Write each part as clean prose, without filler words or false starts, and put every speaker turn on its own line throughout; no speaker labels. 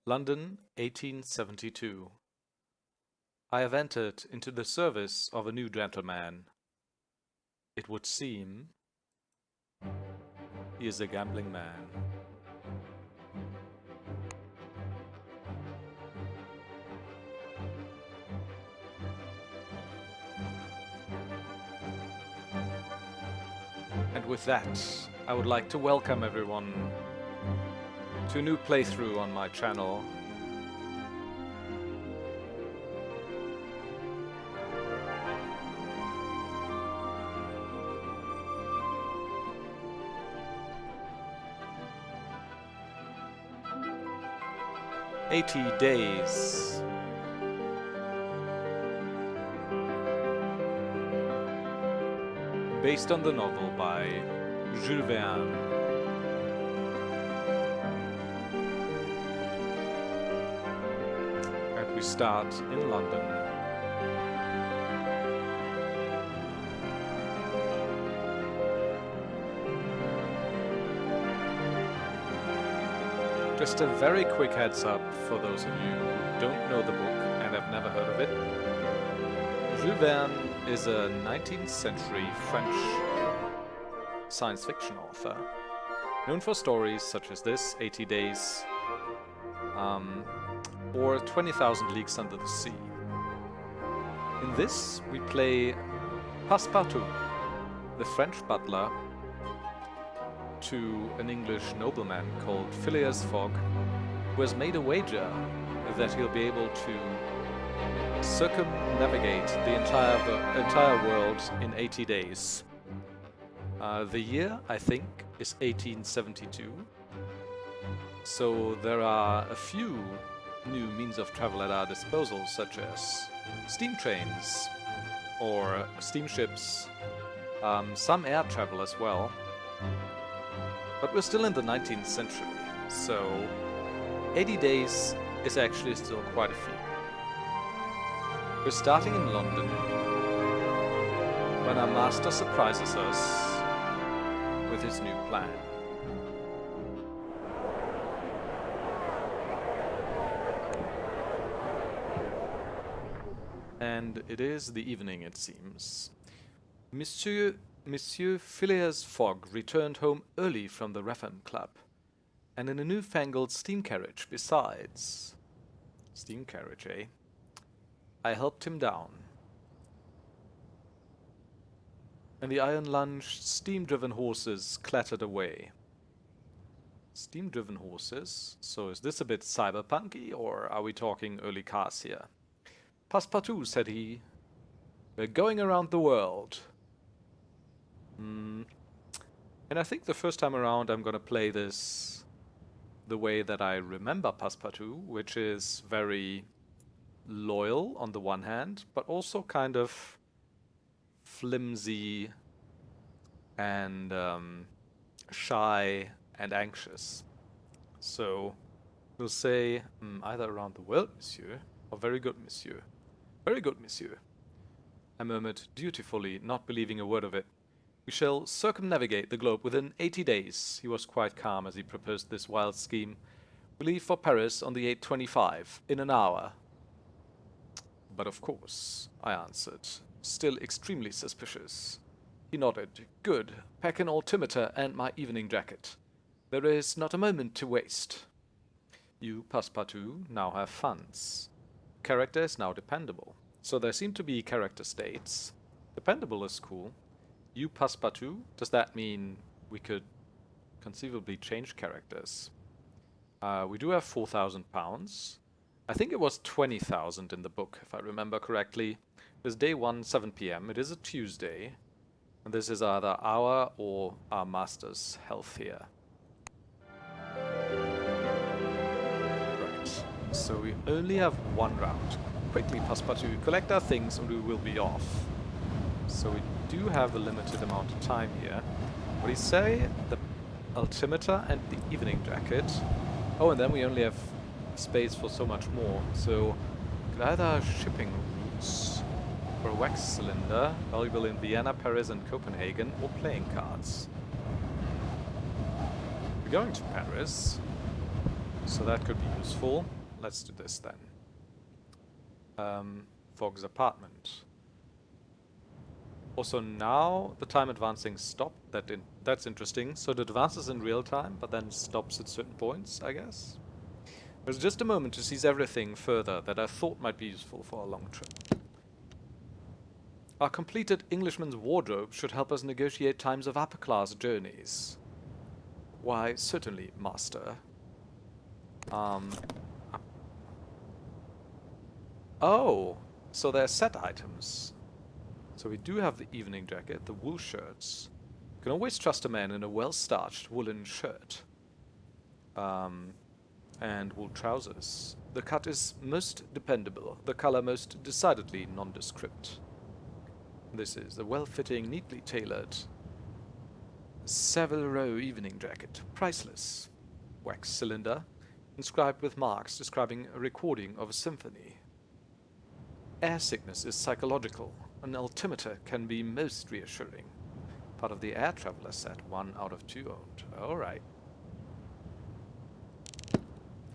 London, 1872. I have entered into the service of a new gentleman. It would seem he is a gambling man. And with that, I would like to welcome everyone to a new playthrough on my channel. "80 Days." Based on the novel by Jules Verne. And we start in London. Just a very quick heads up for those of you who don't know the book and have never heard of it. Jules Verne is a 19th century French science fiction author, known for stories such as this, 80 Days, or 20,000 Leagues Under the Sea. In this, we play Passepartout, the French butler to an English nobleman called Phileas Fogg, who has made a wager that he'll be able to circumnavigate the entire world in 80 days. The year, I think, is 1872. So there are a few new means of travel at our disposal, such as steam trains or steamships, some air travel as well. But we're still in the 19th century, so 80 days is actually still quite a feat. We're starting in London when our master surprises us with his new plan. And it is the evening, it seems. Monsieur Phileas Fogg returned home early from the Reform Club, and in a newfangled steam carriage besides. Steam carriage, eh? I helped him down. And the iron-lunged, steam-driven horses clattered away. Steam-driven horses? So is this a bit cyberpunky, or are we talking early cars here? "Passepartout," said he, "we're going around the world." And I think the first time around I'm gonna play this the way that I remember Passepartout, which is very loyal on the one hand, but also kind of flimsy and shy and anxious. So we'll say either around the world, monsieur, or very good, monsieur. Very good, monsieur, I murmured dutifully, not believing a word of it. We shall circumnavigate the globe within 80 days. He was quite calm as he proposed this wild scheme. We leave for Paris on the 8:25, in an hour. But of course, I answered, still extremely suspicious. He nodded. Good. Pack an altimeter and my evening jacket. There is not a moment to waste. You, Passepartout, now have funds. Character is now dependable. So there seem to be character states. Dependable is cool. You, Passepartout, does that mean we could conceivably change characters? We do have £4,000. I think it was 20,000 in the book, if I remember correctly. It is day 1, 7 PM. It is a Tuesday. And this is either our or our master's health here. Right. So we only have one round. Quickly, Passepartout, collect our things and we will be off. So we do have a limited amount of time here. What do you say? The altimeter and the evening jacket. Oh, and then we only have space for so much more. So could either shipping routes for a wax cylinder, valuable in Vienna, Paris and Copenhagen, or playing cards. We're going to Paris, so that could be useful. let's do this then. Fogg's apartment. Also now the time advancing stopped. That's interesting. So it advances in real time, but then stops at certain points, I guess. There's just a moment to seize everything further that I thought might be useful for a long trip. Our completed Englishman's wardrobe should help us negotiate times of upper-class journeys. Why, certainly, master. Oh, so they're set items. So we do have the evening jacket, the wool shirts. You can always trust a man in a well-starched woolen shirt. And wool trousers. The cut is most dependable, the color most decidedly nondescript. This is a well-fitting, neatly tailored Folderol evening jacket, priceless. Wax cylinder, inscribed with marks describing a recording of a symphony. Air sickness is psychological. An altimeter can be most reassuring. Part of the air traveler set, 1 out of 2 owned. Alright.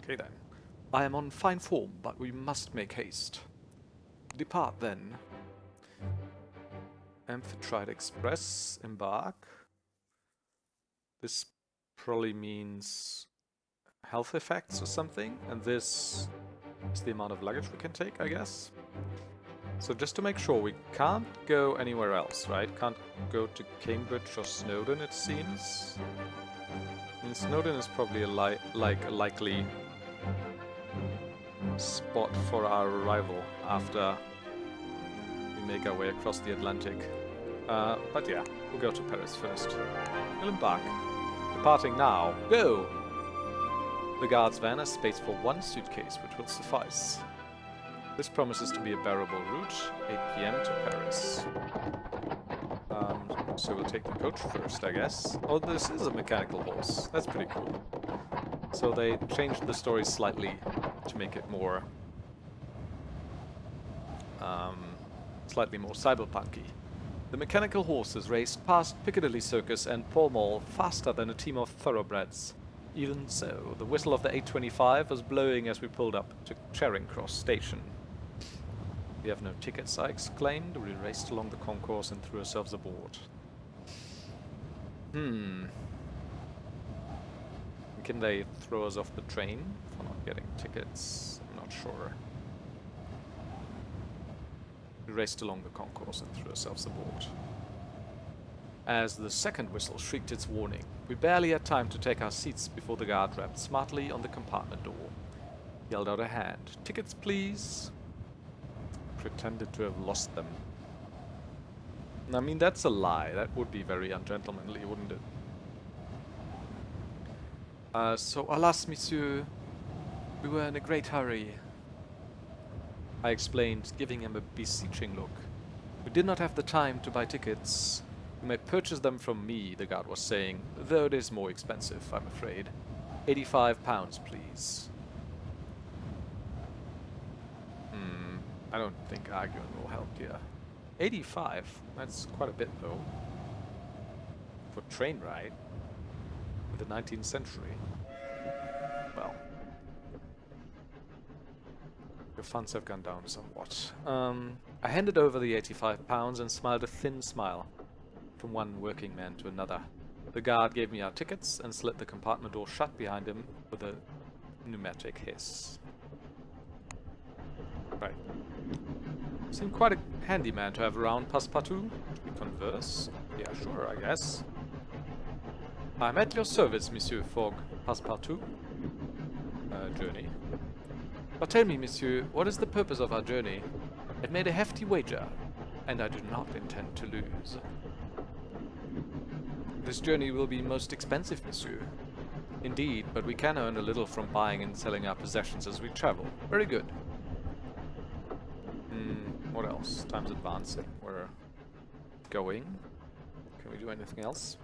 Okay then. I am on fine form, but we must make haste. Depart then. Amphitrite Express, embark. This probably means health effects or something, and this is the amount of luggage we can take, I guess. So just to make sure, we can't go anywhere else, right? Can't go to Cambridge or Snowdon, it seems. I mean, Snowdon is probably a likely spot for our arrival after we make our way across the Atlantic. But yeah, we'll go to Paris first. We'll embark. Departing now. Go! The guard's van has space for 1 suitcase, which will suffice. This promises to be a bearable route, 8 PM to Paris. So we'll take the coach first, I guess. Oh, this is a mechanical horse. That's pretty cool. So they changed the story slightly to make it more... slightly more cyberpunky. The mechanical horses raced past Piccadilly Circus and Pall Mall faster than a team of thoroughbreds. Even so, the whistle of the 825 was blowing as we pulled up to Charing Cross Station. We have no tickets, I exclaimed. We raced along the concourse and threw ourselves aboard. Can they throw us off the train for not getting tickets? I'm not sure. We raced along the concourse and threw ourselves aboard. As the second whistle shrieked its warning, we barely had time to take our seats before the guard rapped smartly on the compartment door. He held out a hand. Tickets, please. Pretended to have lost them. I mean, that's a lie. That would be very ungentlemanly, wouldn't it? So, alas, monsieur, we were in a great hurry, I explained, giving him a beseeching look. We did not have the time to buy tickets. You may purchase them from me, the guard was saying, though it is more expensive, I'm afraid. £85, please. I don't think arguing will help here. 85? That's quite a bit, though. For a train ride. In the 19th century. Well. Your funds have gone down somewhat. I handed over the £85 and smiled a thin smile. From one working man to another. The guard gave me our tickets and slid the compartment door shut behind him with a pneumatic hiss. Right. Seemed quite a handy man to have around, Passepartout. Should we converse? Yeah, sure, I guess. I'm at your service, Monsieur Fogg. Passepartout. Journey. But tell me, Monsieur, what is the purpose of our journey? I've made a hefty wager, and I do not intend to lose. This journey will be most expensive, Monsieur. Indeed, but we can earn a little from buying and selling our possessions as we travel. Very good. What else? Time's advancing. We're going. Can we do anything else?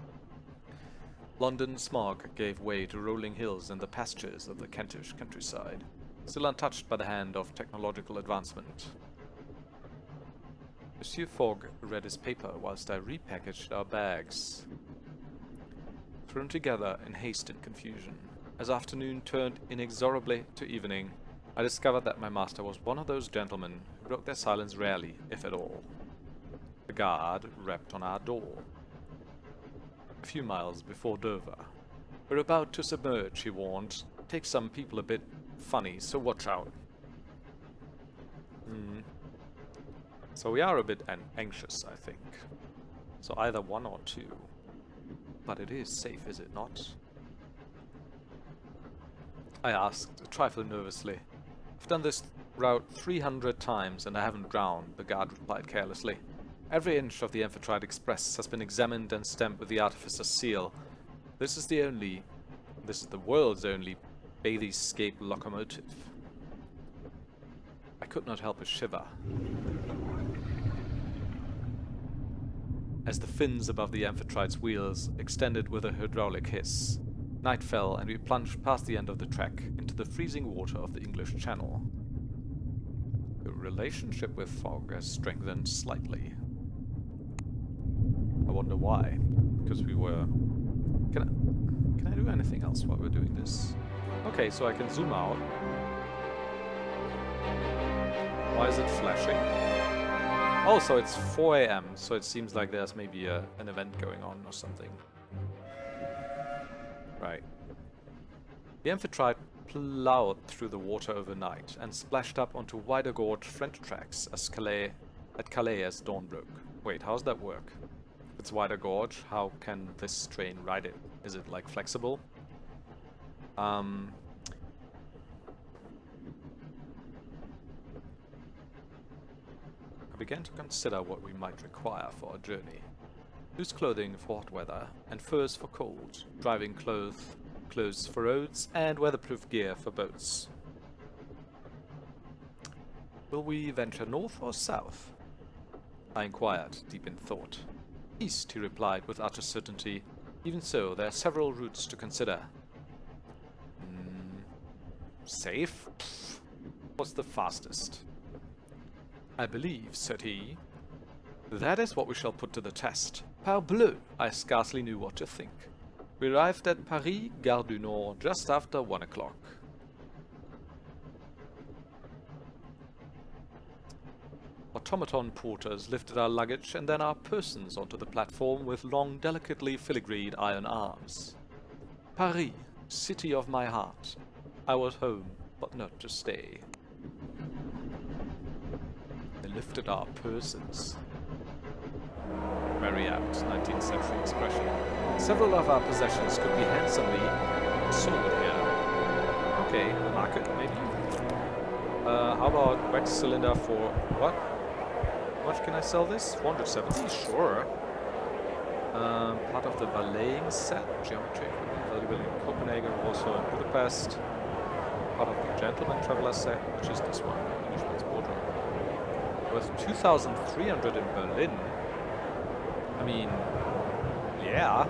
London smog gave way to rolling hills and the pastures of the Kentish countryside, still untouched by the hand of technological advancement. Monsieur Fogg read his paper whilst I repackaged our bags, thrown together in haste and confusion. As afternoon turned inexorably to evening, I discovered that my master was one of those gentlemen who broke their silence rarely, if at all. The guard rapped on our door. A few miles before Dover. We're about to submerge, he warned. Takes some people a bit funny, so watch out. So we are a bit anxious, I think. So either one or two. But it is safe, is it not? I asked, a trifle nervously. I've done this route 300 times and I haven't drowned, the guard replied carelessly. Every inch of the Amphitrite Express has been examined and stamped with the artificer's seal. This is the world's only Bathyscape locomotive. I could not help a shiver. As the fins above the Amphitrite's wheels extended with a hydraulic hiss, night fell and we plunged past the end of the track into the freezing water of the English Channel. The relationship with fog has strengthened slightly. I wonder why. Because we were... Can I do anything else while we're doing this? Okay, so I can zoom out. Why is it flashing? Oh, so it's 4 AM, so it seems like there's maybe an event going on or something. Right. The Amphitrite plowed through the water overnight and splashed up onto wider gauge French tracks at Calais as dawn broke. Wait, how's that work? If it's wider gauge, how can this train ride it? Is it like flexible? I began to consider what we might require for our journey. Loose clothing for hot weather, and furs for cold, driving clothes for roads, and weatherproof gear for boats. Will we venture north or south? I inquired, deep in thought. East, he replied with utter certainty. Even so, there are several routes to consider. Safe? Pfft. What's the fastest? I believe, said he. That is what we shall put to the test. Parbleu, I scarcely knew what to think. We arrived at Paris, Gare du Nord, just after 1 o'clock. Automaton porters lifted our luggage and then our persons onto the platform with long, delicately filigreed iron arms. Paris, city of my heart. I was home, but not to stay. They lifted our persons. Very apt 19th century expression. Several of our possessions could be handsomely sold here. Okay, market maybe? How about wax cylinder for what? How much can I sell this? 470? Sure. Part of the valeting set, geometry equipment, valuable in Copenhagen, also in Budapest. Part of the gentleman traveler set, which is this one, Englishman's wardrobe. Worth 2,300 in Berlin. I mean, yeah.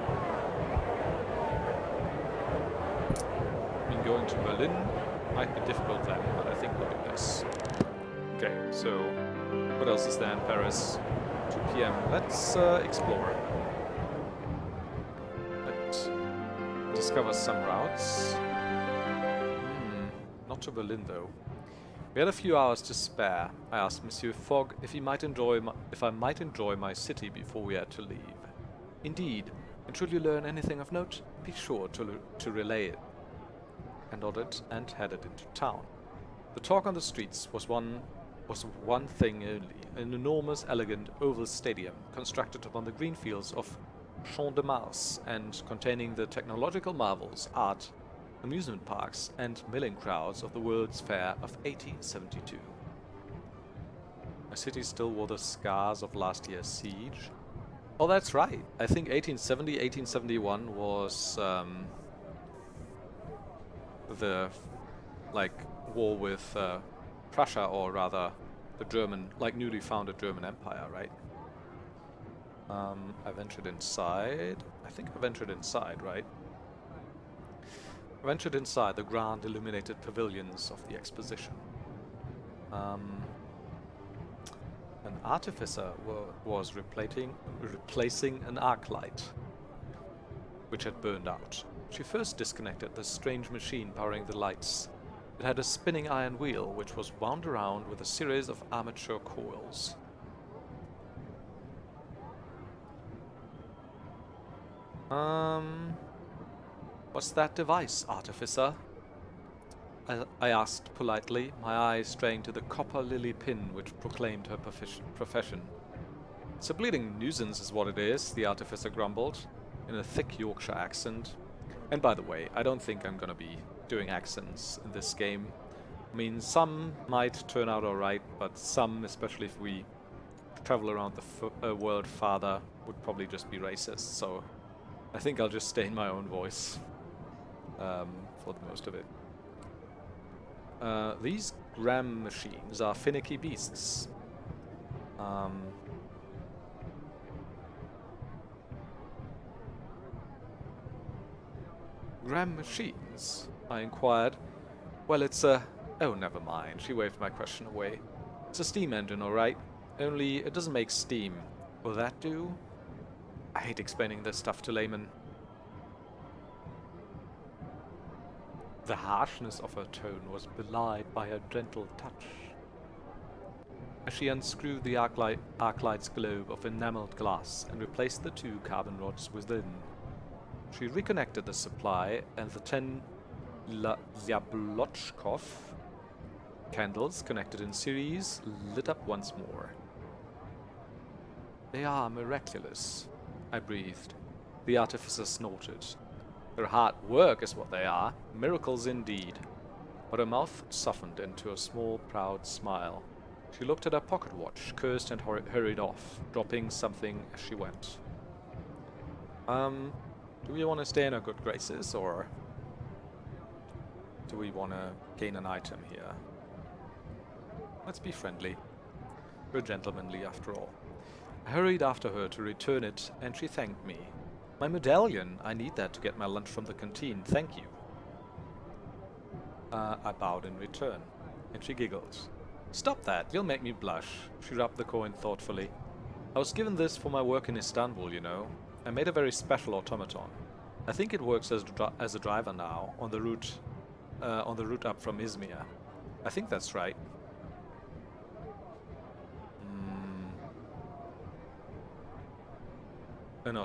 I mean, going to Berlin might be difficult then, but I think look at this. Okay, so what else is there in Paris? 2 PM. Let's explore. Let's discover some routes. Not to Berlin though. We had a few hours to spare. I asked Monsieur Fogg if I might enjoy my city before we had to leave. Indeed, and should you learn anything of note, be sure to relay it. I nodded and headed into town. The talk on the streets was one thing only: an enormous, elegant oval stadium constructed upon the green fields of Champ de Mars and containing the technological marvels, art, amusement parks, and milling crowds of the World's Fair of 1872. My city still wore the scars of last year's siege. Oh, that's right. I think 1870, 1871 was the war with Prussia, or rather the German, newly founded German Empire, right? I ventured inside. I think I ventured inside, right? I ventured inside the grand illuminated pavilions of the exposition. An artificer was replacing an arc light, which had burned out. She first disconnected the strange machine powering the lights, It had a spinning iron wheel, which was wound around with a series of armature coils. What's that device, artificer? I asked politely, my eyes straying to the copper lily pin which proclaimed her profession. It's a bleeding nuisance is what it is, the artificer grumbled, in a thick Yorkshire accent. And by the way, I don't think I'm gonna be doing accents in this game. I mean, some might turn out alright, but some, especially if we travel around the world farther, would probably just be racist, so I think I'll just stay in my own voice for the most of it. These Gram machines are finicky beasts. Gram machines? I inquired. Well, it's a... Oh, never mind. She waved my question away. It's a steam engine, alright. Only it doesn't make steam. Will that do? I hate explaining this stuff to laymen. The harshness of her tone was belied by her gentle touch. As she unscrewed the Arclight's globe of enameled glass and replaced the 2 carbon rods within, she reconnected the supply, and the 10 Lyablochkov candles connected in series lit up once more. They are miraculous, I breathed. The artificer snorted. Their hard work is what they are, miracles indeed. But her mouth softened into a small, proud smile. She looked at her pocket watch, cursed and hurried off, dropping something as she went. Do we want to stay in our good graces, or do we want to gain an item here? Let's be friendly. We're gentlemanly after all. I hurried after her to return it, and she thanked me. My medallion! I need that to get my lunch from the canteen, thank you. I bowed in return, and she giggled. Stop that, you'll make me blush. She rubbed the coin thoughtfully. I was given this for my work in Istanbul, you know. I made a very special automaton. I think it works as a driver now, on the route up from Izmir. I think that's right. An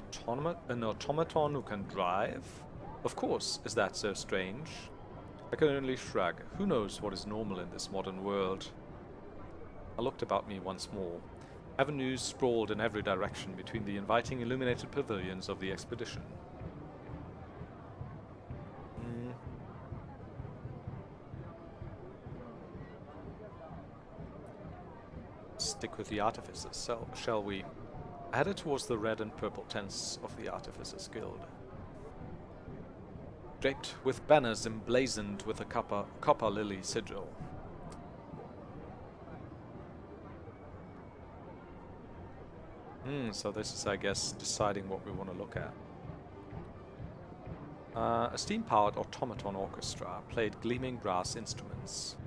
automaton who can drive? Of course, is that so strange? I can only shrug. Who knows what is normal in this modern world? I looked about me once more. Avenues sprawled in every direction between the inviting illuminated pavilions of the expedition. Stick with the artificers, shall we? I headed towards the red and purple tents of the Artificers Guild. Draped with banners emblazoned with a copper lily sigil. So this is, I guess, deciding what we want to look at. A steam-powered automaton orchestra played gleaming brass instruments,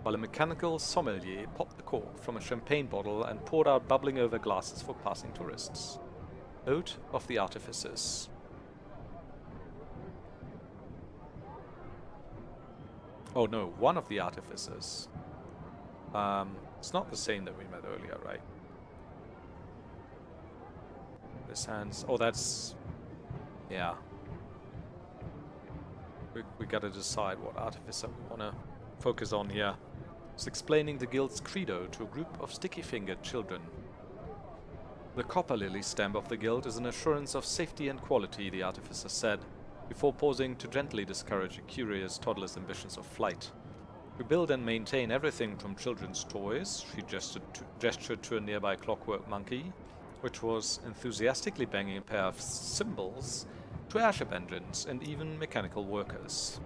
while a mechanical sommelier popped the cork from a champagne bottle and poured out bubbling over glasses for passing tourists. Ode of the Artificers. Oh no, one of the Artificers. It's not the same that we met earlier, right? This hands... Oh, that's... Yeah. We gotta decide what Artificer we wanna focus on here. It's explaining the guild's credo to a group of sticky-fingered children. The copper lily stamp of the guild is an assurance of safety and quality, the Artificer said, before pausing to gently discourage a curious toddler's ambitions of flight. We build and maintain everything from children's toys, she gestured to a nearby clockwork monkey, which was enthusiastically banging a pair of cymbals, to airship engines and even mechanical workers.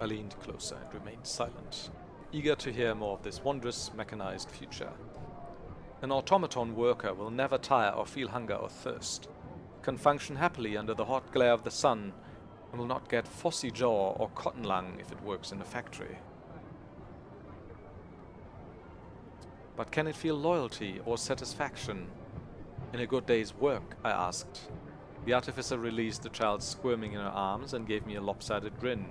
I leaned closer and remained silent, eager to hear more of this wondrous mechanized future. An automaton worker will never tire or feel hunger or thirst, can function happily under the hot glare of the sun, and will not get phossy jaw or cotton lung if it works in a factory. But can it feel loyalty or satisfaction in a good day's work? I asked. The artificer released the child squirming in her arms and gave me a lopsided grin.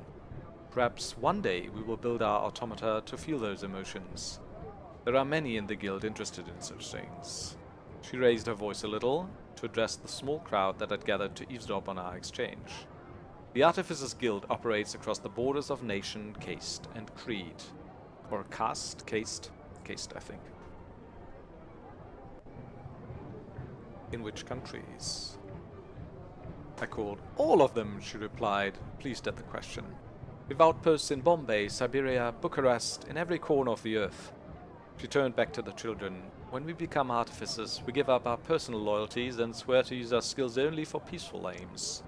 Perhaps one day we will build our automata to feel those emotions. There are many in the guild interested in such things. She raised her voice a little to address the small crowd that had gathered to eavesdrop on our exchange. The Artificers Guild operates across the borders of nation, caste, and creed. Or caste? Caste, I think. In which countries? I called. All of them, she replied, pleased at the question. We've outposts in Bombay, Siberia, Bucharest, in every corner of the earth. She turned back to the children. When we become artificers, we give up our personal loyalties and swear to use our skills only for peaceful aims.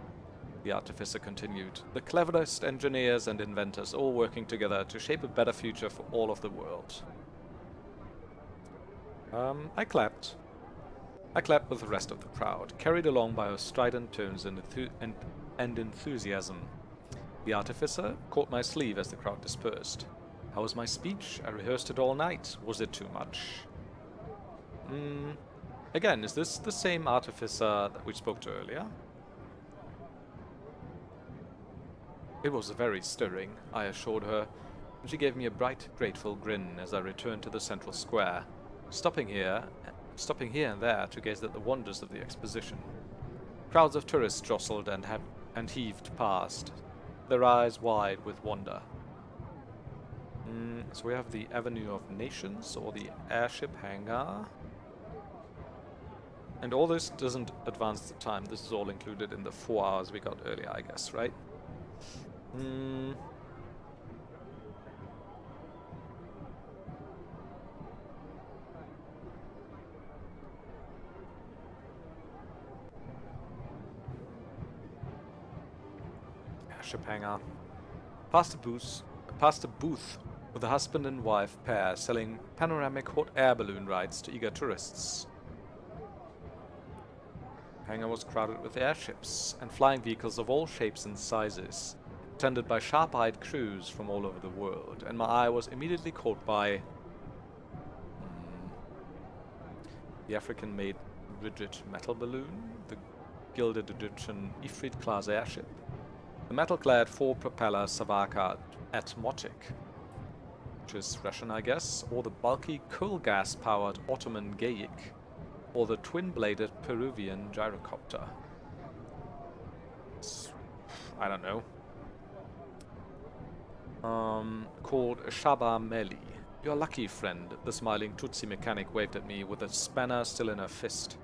The artificer continued, the cleverest engineers and inventors all working together to shape a better future for all of the world. I clapped. I clapped with the rest of the crowd, carried along by her strident tones and enthusiasm. The artificer caught my sleeve as the crowd dispersed. How was my speech? I rehearsed it all night. Was it too much? Again, is this the same artificer that we spoke to earlier? It was very stirring, I assured her, and she gave me a bright, grateful grin as I returned to the central square, stopping here and there to gaze at the wonders of the exposition. Crowds of tourists jostled and heaved past, their eyes wide with wonder. So we have the Avenue of Nations, or the airship hangar. And all this doesn't advance the time. This is all included in the 4 hours we got earlier, I guess, right? Airship hangar. Past a booth with a husband and wife pair selling panoramic hot air balloon rides to eager tourists. The hangar was crowded with airships and flying vehicles of all shapes and sizes, attended by sharp-eyed crews from all over the world, and my eye was immediately caught by the African-made rigid metal balloon, the gilded Egyptian Ifrit-class airship, the metal-clad 4-propeller Savaka Atmotic, which is Russian, I guess, or the bulky coal gas-powered Ottoman Geyik, or the twin-bladed Peruvian gyrocopter. I don't know. Called Shaba Meli. You're lucky, friend, the smiling Tutsi mechanic waved at me with a spanner still in her fist.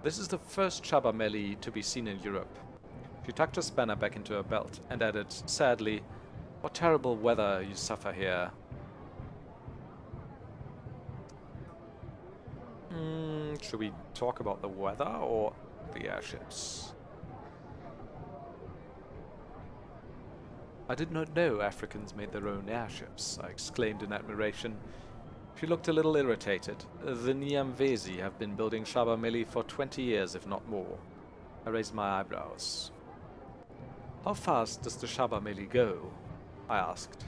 This is the first Shaba Meli to be seen in Europe. She tucked her spanner back into her belt and added sadly, what terrible weather you suffer here. Should we talk about the weather or the airships? I did not know Africans made their own airships, I exclaimed in admiration. She looked a little irritated. The Nyamvezi have been building Shaba Meli for 20 years, if not more. I raised my eyebrows. How fast does the Shaba Meli go? I asked.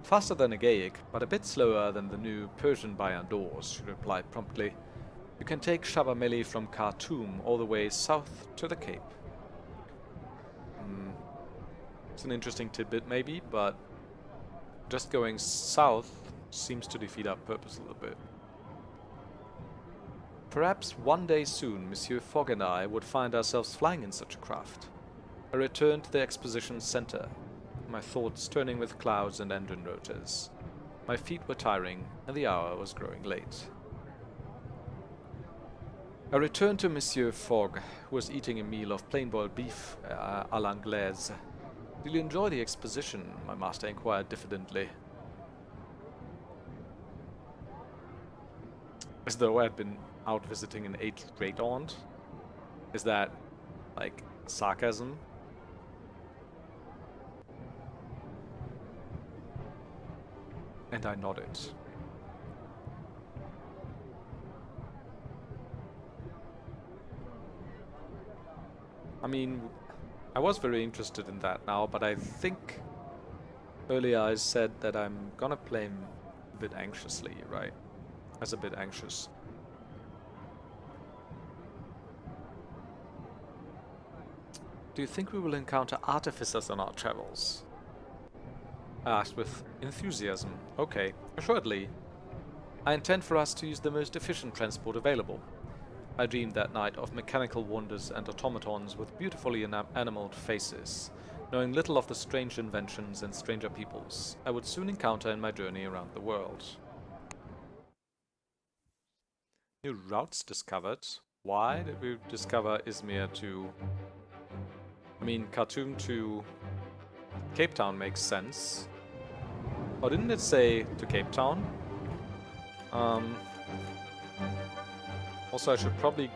Faster than a Geyik, but a bit slower than the new Persian Bayandors, she replied promptly. You can take Shaba Meli from Khartoum all the way south to the Cape. It's an interesting tidbit maybe, but just going south seems to defeat our purpose a little bit. Perhaps one day soon Monsieur Fogg and I would find ourselves flying in such a craft. I returned to the exposition center, my thoughts turning with clouds and engine rotors. My feet were tiring, and the hour was growing late. I returned to Monsieur Fogg, who was eating a meal of plain-boiled beef à l'anglaise. Did you enjoy the exposition? My master inquired diffidently. As though I had been out visiting an aged great-aunt? Is that, like, sarcasm? And I nodded. I mean, I was very interested in that now, but I think earlier I said that I'm gonna play him a bit anxiously, right? As a bit anxious. Do you think we will encounter artificers on our travels? I asked with enthusiasm. Okay, assuredly. I intend for us to use the most efficient transport available. I dreamed that night of mechanical wonders and automatons with beautifully animaled faces. Knowing little of the strange inventions and stranger peoples I would soon encounter in my journey around the world. New routes discovered. Why did we discover Izmir to... I mean, Khartoum to Cape Town makes sense. Oh, didn't it say to Cape Town? Also, I should probably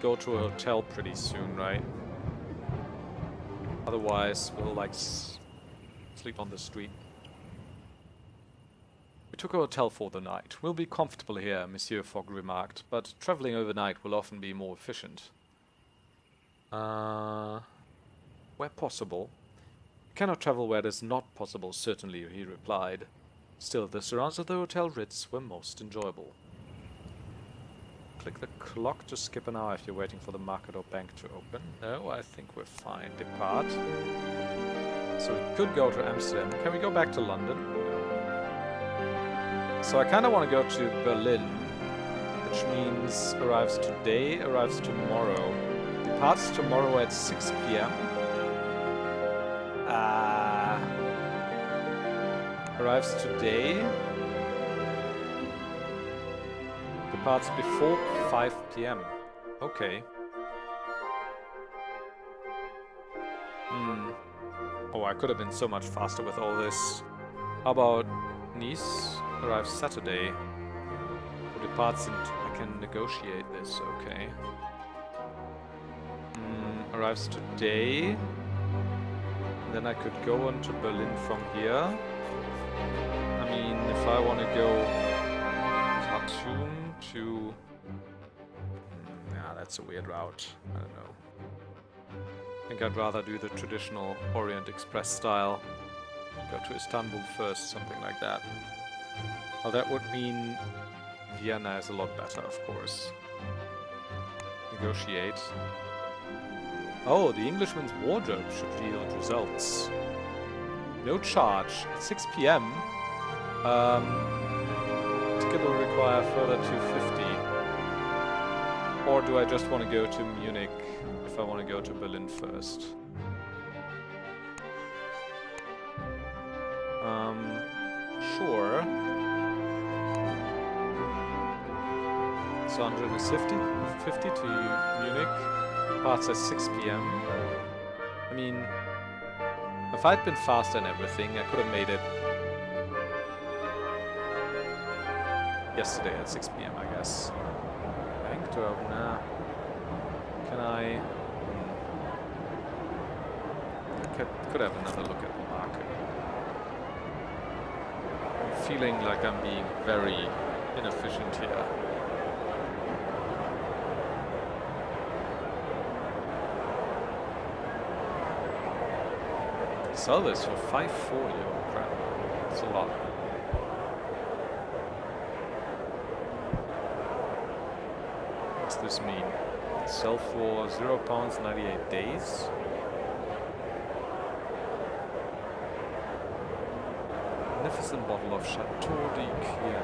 go to a hotel pretty soon, right? Otherwise, we'll like sleep on the street. We took a hotel for the night. We'll be comfortable here, Monsieur Fogg remarked, but traveling overnight will often be more efficient. Where possible. You cannot travel where it is not possible, certainly, he replied. Still, the surrounds of the Hotel Ritz were most enjoyable. Click the clock to skip an hour if you're waiting for the market or bank to open. No, I think we're fine. Depart. So we could go to Amsterdam. Can we go back to London? No. So I kind of want to go to Berlin, which means arrives today, arrives tomorrow. Departs tomorrow at 6 p.m. Arrives today. Departs before 5 p.m. Okay. Oh, I could have been so much faster with all this. How about Nice? Arrives Saturday. Or departs and I can negotiate this, okay. Arrives today. And then I could go on to Berlin from here. I mean, if I want to go Khartoum to... yeah, that's a weird route. I don't know. I think I'd rather do the traditional Orient Express style. Go to Istanbul first, something like that. Well, that would mean Vienna is a lot better, of course. Negotiate. Oh, the Englishman's wardrobe should yield results. No charge. At 6 p.m. Ticket will require further 250. Or do I just want to go to Munich if I want to go to Berlin first? Sure. So 150 to Munich. Parts at 6 p.m. I mean, if I'd been faster and everything, I could have made it yesterday at 6 p.m. I guess. Bank to open. Nah. Can I? Could have another look at the market. I'm feeling like I'm being very inefficient here. Sell this for 540. Oh crap. That's a lot. What's this mean? Sell for £0 98 days. Magnificent bottle of Chateau d'Yquem.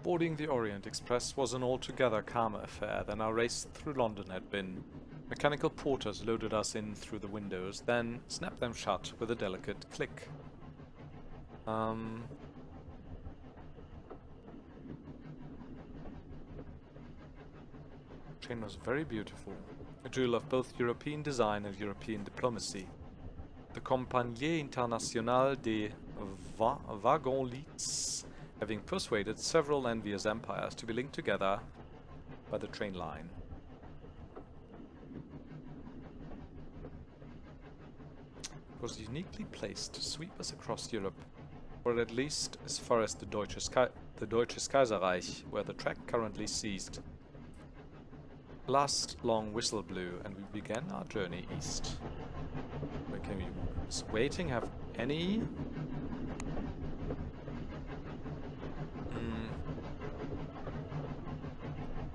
Boarding the Orient Express was an altogether calmer affair than our race through London had been. Mechanical porters loaded us in through the windows, then snapped them shut with a delicate click. The train was very beautiful, a jewel of both European design and European diplomacy. The Compagnie Internationale des Wagons-Lits having persuaded several envious empires to be linked together by the train line. It was uniquely placed to sweep us across Europe, or at least as far as the Deutsches Kaiserreich, where the track currently ceased. last long whistle blew and we began our journey east. Where can we... Is waiting have any...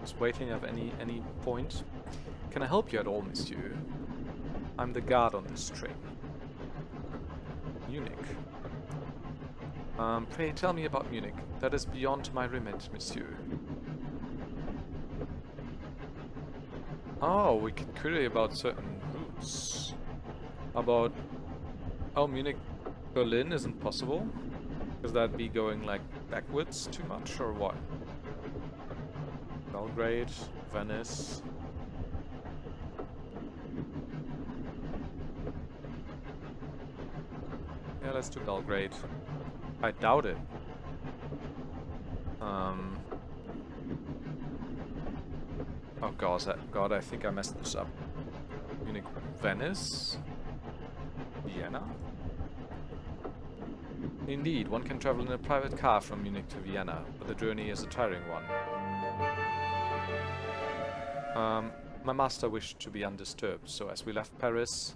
Does waiting have any point? Can I help you at all, monsieur? I'm the guard on this train. Munich. Pray tell me about Munich. That is beyond my remit, monsieur. Oh, we could query about certain routes. About... Oh, Munich, Berlin isn't possible? Because that'd be going, like, backwards too much, or what? Belgrade, Venice... Yeah, let's do Belgrade. I doubt it. Oh God, I think I messed this up. Munich, Venice? Vienna? Indeed, one can travel in a private car from Munich to Vienna, but the journey is a tiring one. My master wished to be undisturbed, so as we left Paris,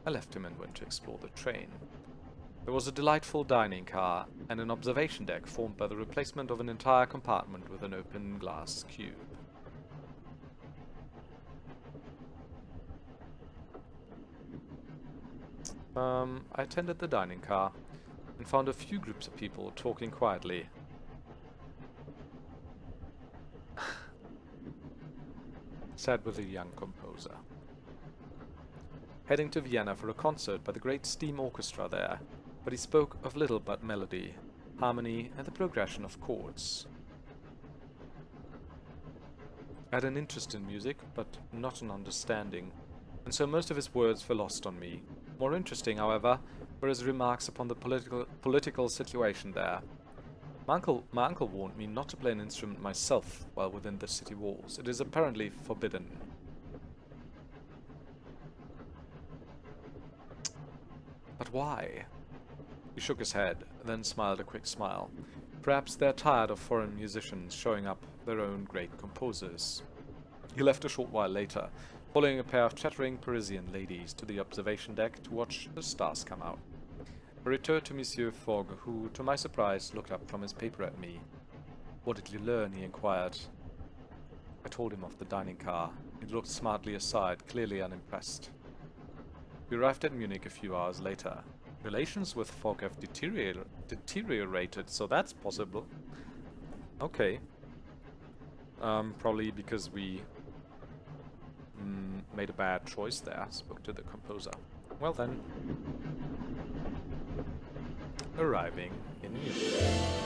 I left him and went to explore the train. There was a delightful dining car and an observation deck formed by the replacement of an entire compartment with an open glass cube. I attended the dining car and found a few groups of people talking quietly. Said with a young composer. Heading to Vienna for a concert by the great steam orchestra there, but he spoke of little but melody, harmony, and the progression of chords. I had an interest in music, but not an understanding, and so most of his words were lost on me. More interesting, however, were his remarks upon the political situation there. My uncle warned me not to play an instrument myself while within the city walls. It is apparently forbidden. But why? He shook his head, then smiled a quick smile. Perhaps they're tired of foreign musicians showing up their own great composers. He left a short while later, following a pair of chattering Parisian ladies to the observation deck to watch the stars come out. I returned to Monsieur Fogg, who, to my surprise, looked up from his paper at me. What did you learn? He inquired. I told him of the dining car. He looked smartly aside, clearly unimpressed. We arrived at Munich a few hours later. Relations with Fogg have deteriorated, so that's possible. Okay. Probably because we made a bad choice there, spoke to the composer. Well then. Arriving in Munich.